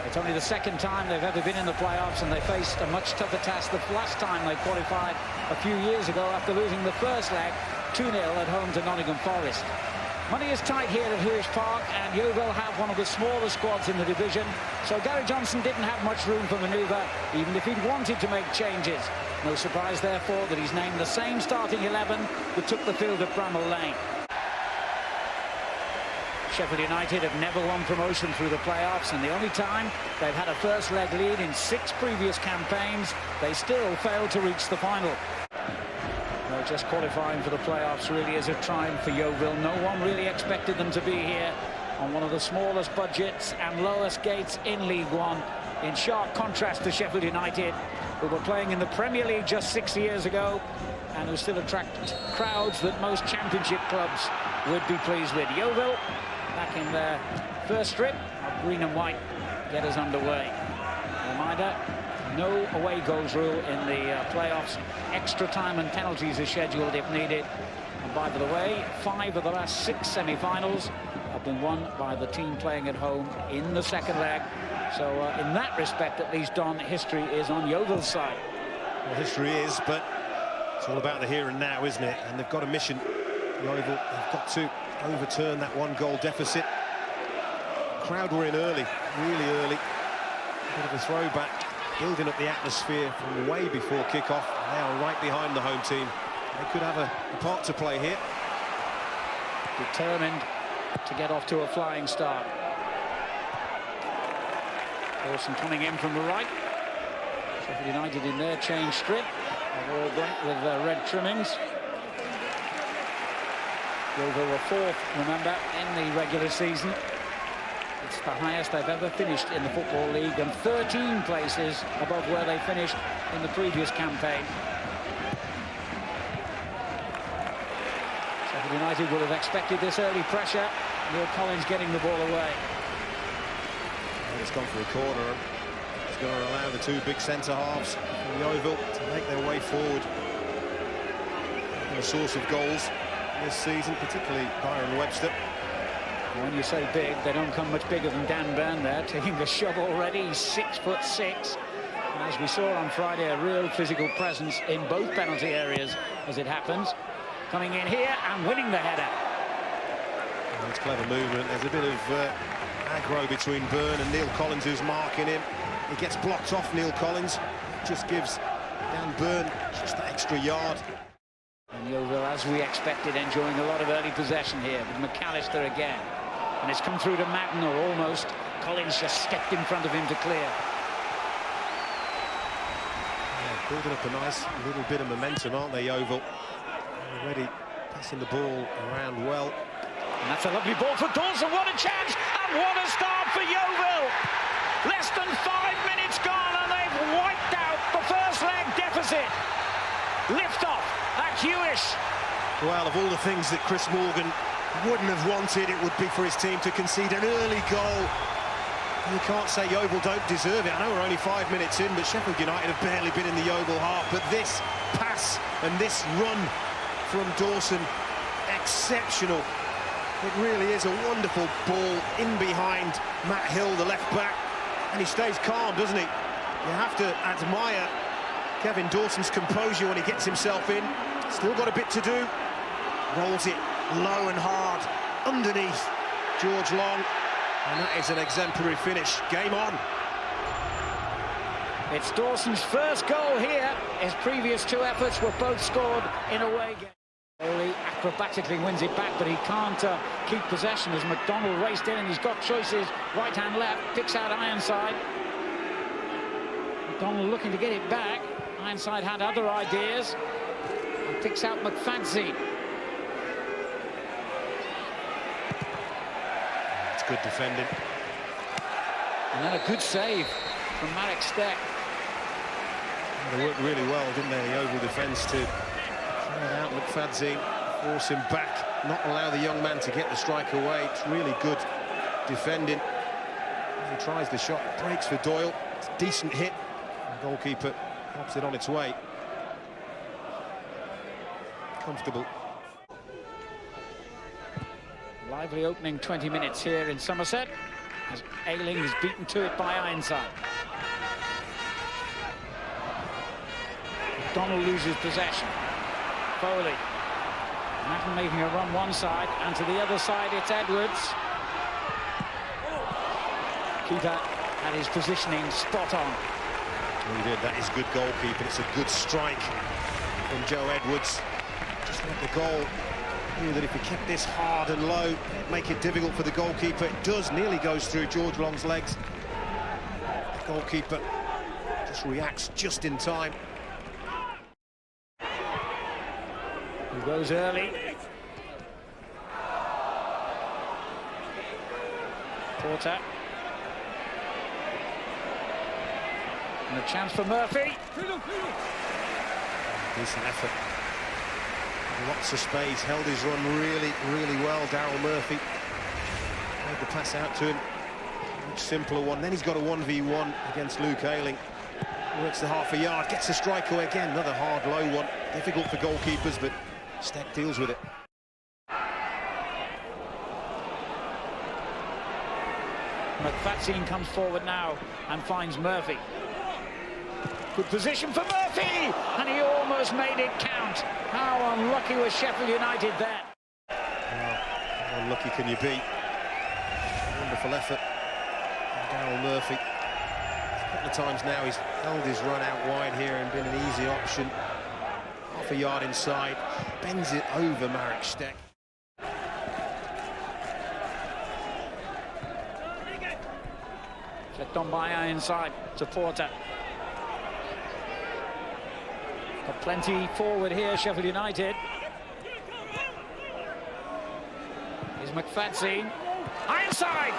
It's only the second time they've ever been in the playoffs, and they faced a much tougher task the last time they qualified a few years ago after losing the first leg 2-0 at home to Nottingham Forest. Money is tight here at Huish Park, and Yeovil have one of the smaller squads in the division, so Gary Johnson didn't have much room for manoeuvre, even if he'd wanted to make changes. No surprise, therefore, that he's named the same starting 11 that took the field at Bramall Lane. Sheffield United have never won promotion through the playoffs, and the only time they've had a first leg lead in 6 previous campaigns, they still failed to reach the final. No, just qualifying for the playoffs really is a triumph for Yeovil. No one really expected them to be here on one of the smallest budgets and lowest gates in League One, in sharp contrast to Sheffield United, who were playing in the Premier League just 6 years ago and who still attract crowds that most championship clubs would be pleased with. Yeovil back in their first strip of green and white get us underway. A reminder, no away goals rule in the playoffs. Extra time and penalties are scheduled if needed. And by the way, 5 of the last 6 semi-finals have been won by the team playing at home in the second leg. So in that respect, at least, Don, history is on Yeovil's side. Well, history is, but it's all about the here and now, isn't it? And they've got a mission. Yeovil have got to overturn that 1-goal deficit. Crowd were in early, really early. A bit of a throwback, building up the atmosphere from way before kick-off. They are right behind the home team. They could have a part to play here. Determined to get off to a flying start. Dawson coming in from the right. Sheffield United in their change strip, all black with red trimmings. Yeovil were 4th, remember, in the regular season. It's the highest they've ever finished in the Football League, and 13 places above where they finished in the previous campaign. Sheffield United would have expected this early pressure. Neil Collins getting the ball away. And it's gone for a corner. It's going to allow the 2 big centre-halves from Yeovil to make their way forward. A source of goals this season, particularly Byron Webster. When you say big, they don't come much bigger than Dan Burn there, taking the shove already. He's 6'6". And as we saw on Friday, a real physical presence in both penalty areas as it happens. Coming in here and winning the header. Well, it's clever movement. There's a bit of aggro between Burn and Neil Collins, who's marking him. He gets blocked off, Neil Collins. Just gives Dan Burn just that extra yard. And Yeovil, as we expected, enjoying a lot of early possession here with McAllister again. And it's come through to Madden, or almost. Collins just stepped in front of him to clear. Yeah, building up a nice little bit of momentum, aren't they, Yeovil? Already passing the ball around well. And that's a lovely ball for Dawson. What a chance! And what a start for Yeovil! Less than 5 minutes gone, and they've wiped out the first leg deficit. Lift off at Huish. Well, of all the things that Chris Morgan wouldn't have wanted, it would be for his team to concede an early goal. You can't say Yeovil don't deserve it. I know we're only 5 minutes in, but Sheffield United have barely been in the Yeovil half. But this pass and this run from Dawson, exceptional. It really is a wonderful ball in behind Matt Hill, the left back, and he stays calm, doesn't he? You have to admire Kevin Dawson's composure when he gets himself in. Still got a bit to do. Rolls it low and hard underneath George Long, and that is an exemplary finish. Game on. It's Dawson's first goal here. His previous 2 efforts were both scored in away games. He acrobatically wins it back, but he can't keep possession as McDonald raced in, and he's got choices right hand, left, picks out Ironside. McDonald looking to get it back. Ironside had other ideas and picks out McFadzean. It's good defending. And then a good save from Marek Steck. They worked really well, didn't they, the Yeovil defence, to crowd out McFadzean, force him back, not allow the young man to get the strike away. It's really good defending. He tries the shot, breaks for Doyle. It's a decent hit. The goalkeeper helps it on its way. Comfortable. Lively opening 20 minutes here in Somerset. as Ayling is beaten to it by Ironside. Donald loses possession. Foley. Madden making a run one side, and to the other side it's Edwards. Keeper had his positioning spot on. Well, he did. That is good goalkeeping. It's a good strike from Joe Edwards. Just like the goal. Knew that if he kept this hard and low, it'd make it difficult for the goalkeeper. It does, nearly goes through George Long's legs. The goalkeeper just reacts just in time. He goes early. Porter. And a chance for Murphy. Decent effort. Lots of space, held his run really, really well, Daryl Murphy. Made the pass out to him. Much simpler one. Then he's got a 1v1 against Luke Ayling. Works the half a yard, gets a strike away again. Another hard, low one. Difficult for goalkeepers, but Steck deals with it. McFadzean comes forward now and finds Murphy. Good position for Murphy, and he almost made it count. How unlucky was Sheffield United there? How unlucky can you be? Wonderful effort from Daryl Murphy. A couple of times now he's held his run out wide here and been an easy option. Half a yard inside, bends it over Marek Steck. Checked on by Ironside to Porter. Got plenty forward here, Sheffield United. Here's McFadzean. Ironside!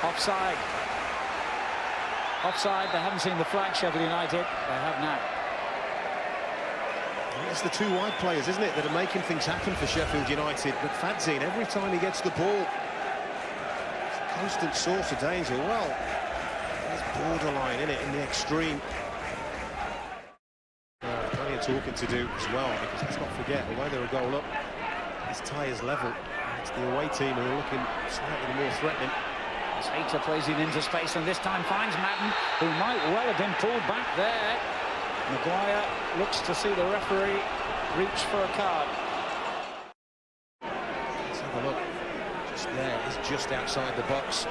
Offside. Offside. They haven't seen the flag, Sheffield United. They have now. It's the two wide players, isn't it, that are making things happen for Sheffield United. McFadzean, every time he gets the ball, it's a constant source of danger. Well, it's borderline, isn't it, in the extreme. Plenty of talking to do as well, because let's not forget, although they're a goal up, this tie is level. It's the away team who are looking slightly more threatening. As Hayter plays it into space, and this time finds Madden, who might well have been pulled back there. Maguire looks to see the referee reach for a card. Let's have a look. Just there, he's just outside the box. It's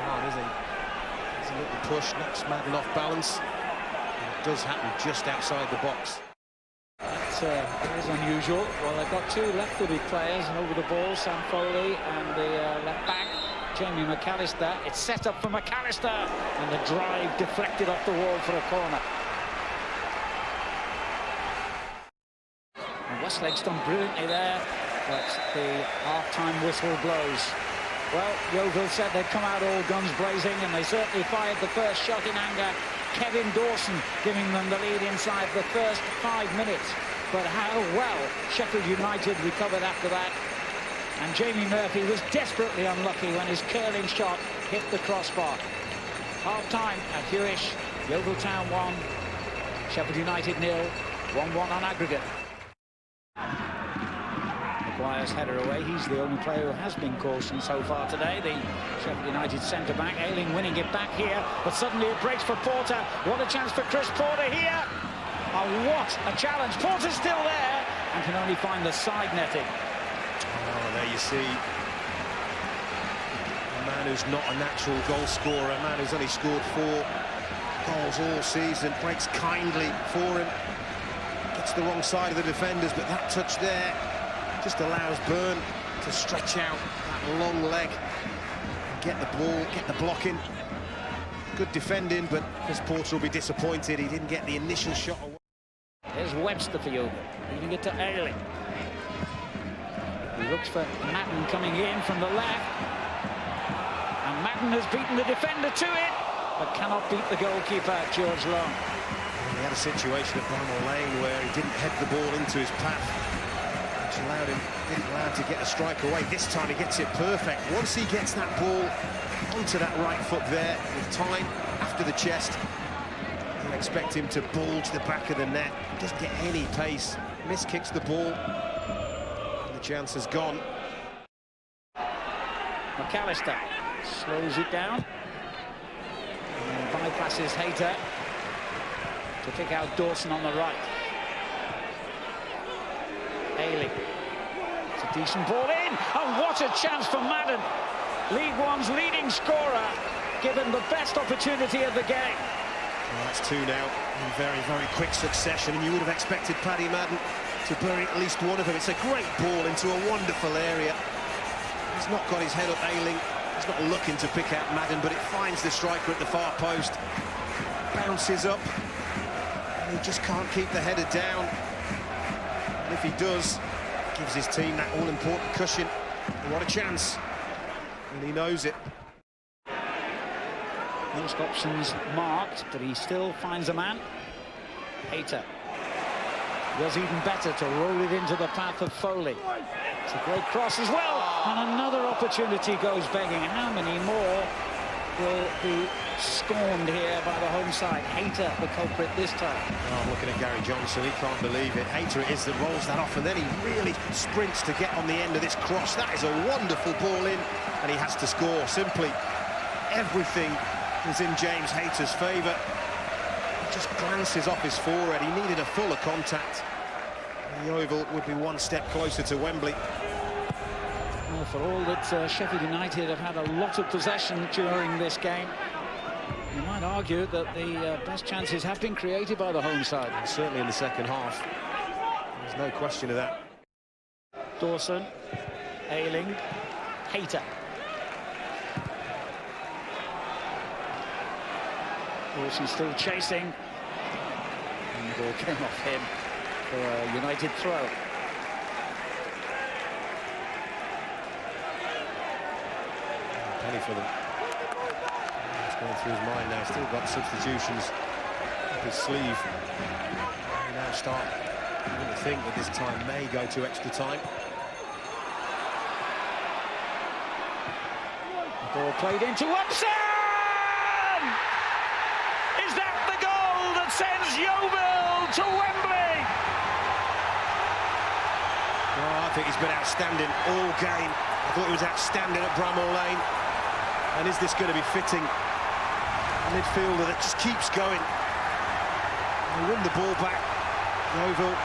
hard, isn't he? There's a little push, knocks Madden off balance. And it does happen just outside the box. That is unusual. Well, they've got two left-footed players over the ball, Sam Foley and the left back, Jamie McAllister. It's set up for McAllister, and the drive deflected off the wall for a corner. And Westlake's done brilliantly there, but the half-time whistle blows. Well, Yeovil said they'd come out all guns blazing, and they certainly fired the first shot in anger. Kevin Dawson giving them the lead inside the first 5 minutes. But how well Sheffield United recovered after that. And Jamie Murphy was desperately unlucky when his curling shot hit the crossbar. Half-time at Hewish, Yeovil Town 1, Sheffield United 0, 1-1 on aggregate. Maguire's header away. He's the only player who has been cautioned so far today. The Sheffield United centre-back, Ayling winning it back here, but suddenly it breaks for Porter. What a chance for Chris Porter here! Oh, what a challenge. Porter's still there and can only find the side netting. Oh, there you see a man who's not a natural goal scorer, a man who's only scored 4 goals all season, breaks kindly for him, gets the wrong side of the defenders, but that touch there just allows Byrne to stretch out that long leg and get the ball, get the block in. Good defending, but Chris Porter will be disappointed he didn't get the initial shot away. There's Webster for Yeovil, leaving it to Ayling. He looks for Madden coming in from the left. And Madden has beaten the defender to it, but cannot beat the goalkeeper, George Long. He had a situation at Bramall Lane where he didn't head the ball into his path, which didn't allow him to get a strike away. This time he gets it perfect. Once he gets that ball onto that right foot there, with time after the chest, you'll expect him to bulge the back of the net. He doesn't get any pace. Miskicks the ball, and the chance has gone. McAllister slows it down. And bypasses Hayter to pick out Dawson on the right. Ayling. It's a decent ball in. And what a chance for Madden. League One's leading scorer, given the best opportunity of the game. Well, that's two now in very, very quick succession, and you would have expected Paddy Madden to bury at least one of them. It's a great ball into a wonderful area. He's not got his head up, Ayling. He's not looking to pick out Madden, but it finds the striker at the far post. Bounces up. And he just can't keep the header down. And if he does, gives his team that all-important cushion. What a chance. And he knows it. Most options marked, but he still finds a man. Hayter does even better to roll it into the path of Foley. It's a great cross as well, and another opportunity goes begging. How many more will be scorned here by the home side? Hayter, the culprit this time. Oh, looking at Gary Johnson, he can't believe it. Hayter it is that rolls that off, and then he really sprints to get on the end of this cross. That is a wonderful ball in, and he has to score. Simply everything is in James Hayter's favour. He just glances off his forehead. He needed a fuller contact. Yeovil would be one step closer to Wembley. Well, for all that Sheffield United have had a lot of possession during this game, you might argue that the best chances have been created by the home side. And certainly in the second half. There's no question of that. Dawson, Ayling, Hayter. Dawson still chasing. And the ball came off him for a United throw. Penny for them. It's going through his mind now. Still got substitutions up his sleeve. They now start to think that this time may go to extra time. The ball played into Upson! Is that the goal that sends Yeovil to Wembley? Oh, I think he's been outstanding all game. I thought he was outstanding at Bramall Lane. And is this going to be fitting? A midfielder that just keeps going. They win the ball back. Yeovil.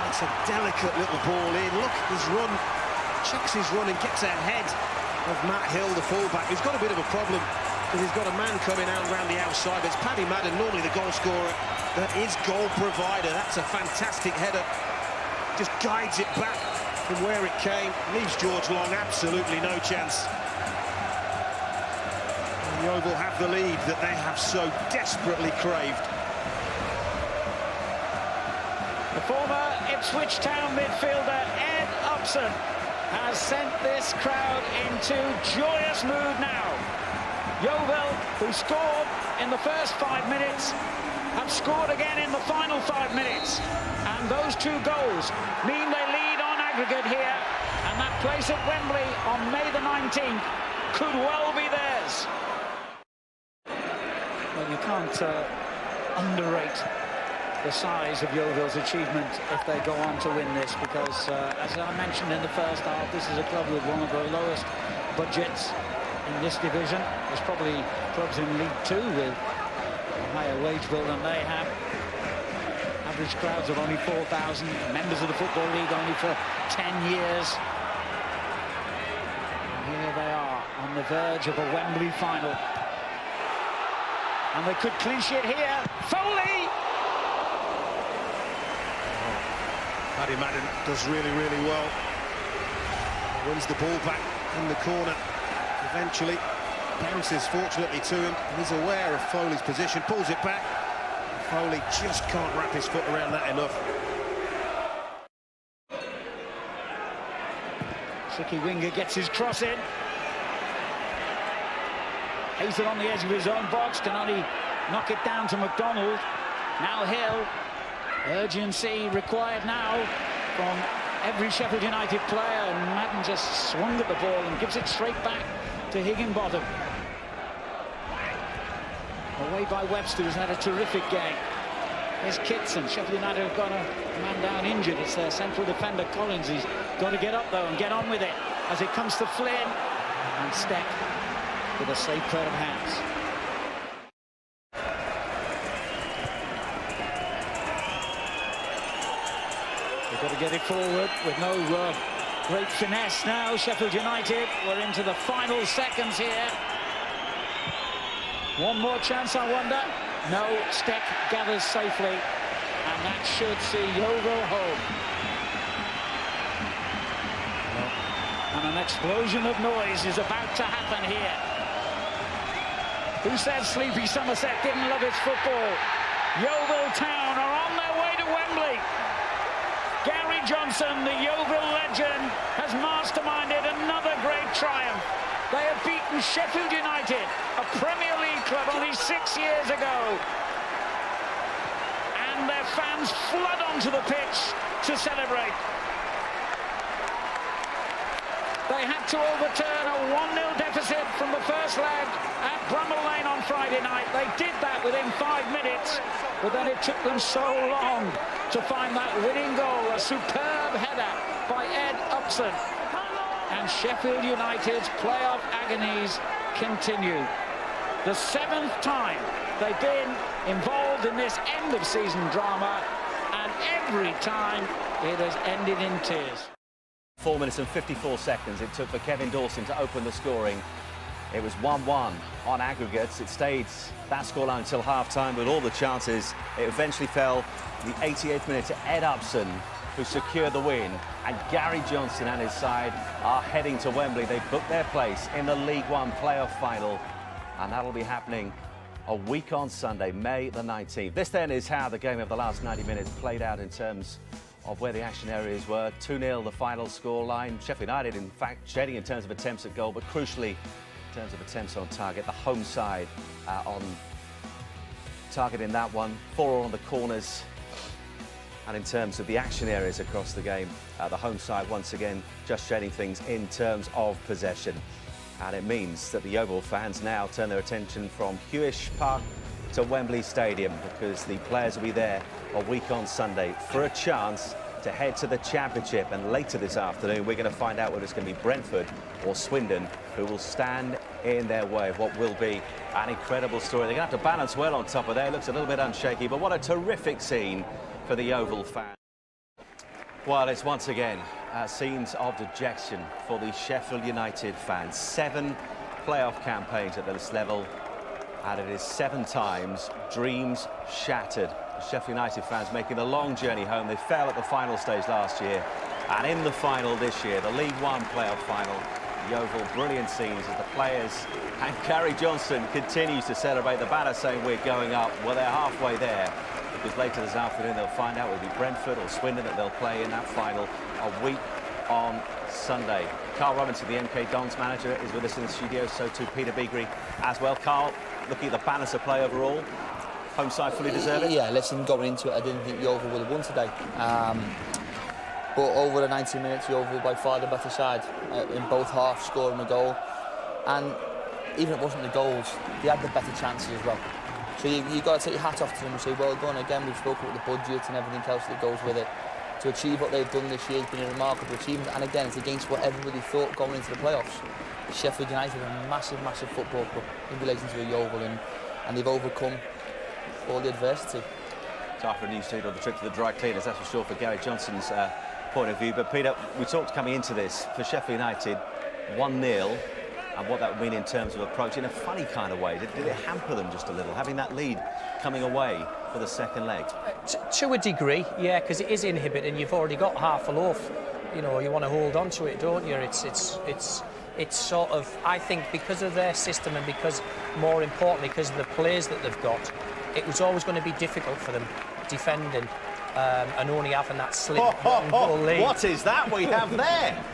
It's a delicate little ball in. Look at his run. Checks his run and gets ahead of Matt Hill, the fullback, who's got a bit of a problem because he's got a man coming out around the outside. It's Paddy Madden, normally the goal scorer, that is goal provider. That's a fantastic header. Just guides it back from where it came. Leaves George Long absolutely no chance. And Yeovil have the lead that they have so desperately craved. The former Ipswich Town midfielder Ed Upson has sent this crowd into joyous mood now. Yeovil, who scored in the first 5 minutes, have scored again in the final 5 minutes. And those two goals mean they lead on aggregate here. And that place at Wembley on May the 19th could well be theirs. Well, you can't underrate the size of Yeovil's achievement if they go on to win this, because as I mentioned in the first half, this is a club with one of the lowest budgets in this division. There's probably clubs in League Two with a higher wage bill than they have. Average crowds of only 4,000, members of the Football League only for 10 years. And here they are on the verge of a Wembley final. And they could clinch it here. Foley! Paddy Madden does really, really well. Wins the ball back in the corner. Eventually bounces fortunately to him. He's aware of Foley's position, pulls it back. Foley just can't wrap his foot around that enough. Tricky winger gets his cross in. Hayter on the edge of his own box, can only knock it down to McDonald. Now Hill. Urgency required now from every Sheffield United player, and Madden just swung at the ball and gives it straight back to Higginbottom. Away by Webster, who's had a terrific game. Here's Kitson. Sheffield United have got a man down injured. It's their central defender Collins. He's got to get up though and get on with it as it comes to Flynn. And Steck with a safe pair of hands. They've got to get it forward with no great finesse now. Sheffield United, we're into the final seconds here. One more chance, I wonder. No, Steck gathers safely, and that should see Yeovil home. And an explosion of noise is about to happen here. Who said sleepy Somerset didn't love its football? Yeovil Town are on their way to Wembley. Gary Johnson, the Yeovil legend, has masterminded another great triumph. They have beaten Sheffield United, a Premier League club, only 6 years ago. And their fans flood onto the pitch to celebrate. They had to overturn a 1-0 deficit from the first leg at Bramall Lane on Friday night. They did that within 5 minutes, but then it took them so long to find that winning goal, a superb header by Ed Upson. And Sheffield United's playoff agonies continue. The 7th time they've been involved in this end-of-season drama, and every time it has ended in tears. 4 minutes and 54 seconds it took for Kevin Dawson to open the scoring. It was 1-1 on aggregates. It stayed that scoreline until half-time, but all the chances. It eventually fell the 88th minute to Ed Upson, who secured the win. And Gary Johnson and his side are heading to Wembley. They've booked their place in the League One playoff final, and that'll be happening a week on Sunday, May the 19th. This then is how the game of the last 90 minutes played out in terms of where the action areas were. 2-0 the final scoreline. Sheffield United, in fact, shedding in terms of attempts at goal, but crucially in terms of attempts on target. The home side on target in that one. 4 on the corners. And in terms of the action areas across the game, the home side once again just shedding things in terms of possession. And it means that the Yeovil fans now turn their attention from Hewish Park to Wembley Stadium, because the players will be there a week on Sunday for a chance to head to the Championship. And later this afternoon, we're going to find out whether it's going to be Brentford or Swindon who will stand in their way of what will be an incredible story. They're going to have to balance well on top of there. It looks a little bit unshaky, but what a terrific scene for the Yeovil fan. Well, it's once again scenes of dejection for the Sheffield United fans. 7 playoff campaigns at this level, and it is 7 times dreams shattered. The Sheffield United fans making the long journey home. They fell at the final stage last year, and in the final this year, the League One playoff final, Yeovil, brilliant scenes as the players and Gary Johnson continues to celebrate. The banner saying we're going up. Well, they're halfway there, because later this afternoon they'll find out whether it will be Brentford or Swindon that they'll play in that final a week on Sunday. Carl Robinson, the MK Dons manager, is with us in the studio, so too Peter Beagrie as well. Carl, looking at the balance of play overall, home side fully deserve it? Yeah, listen, going into it, I didn't think Yeovil would have won today. But over the 90 minutes, Yeovil by far the better side in both halves, scoring a goal. And even if it wasn't the goals, they had the better chances as well. So you've got to take your hat off to them and say, well done. Again, we've spoken about the budget and everything else that goes with it. To achieve what they've done this year has been a remarkable achievement. And again, it's against what everybody thought going into the playoffs. Sheffield United are a massive, massive football club in relation to Yeovil, and they've overcome all the adversity. It's after a new street or the trip to the dry cleaners, that's for sure, for Gary Johnson's point of view. But Peter, we talked coming into this, for Sheffield United, 1-0, and what that would mean in terms of approach in a funny kind of way. Did it hamper them just a little, having that lead coming away for the second leg? To a degree, yeah, because it is inhibiting. You've already got half a loaf. You know, you want to hold on to it, don't you? It's sort of, I think, because of their system and because, more importantly, because of the players that they've got, it was always going to be difficult for them defending and only having that slim goal lead. What is that we have there?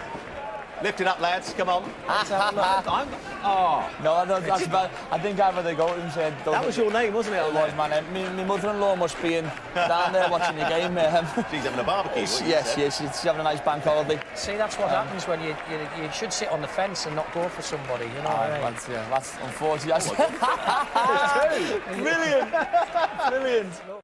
Lift it up, lads. Come on. No, that's bad. I think I've had a go and said... That was your name, wasn't it? It was, man. My mother-in-law must be down there watching the game. She's having a barbecue. Yes, she's having a nice bank holiday. See, that's what happens when you should sit on the fence and not go for somebody, you know what I mean? That's unfortunate. Brilliant. Brilliant.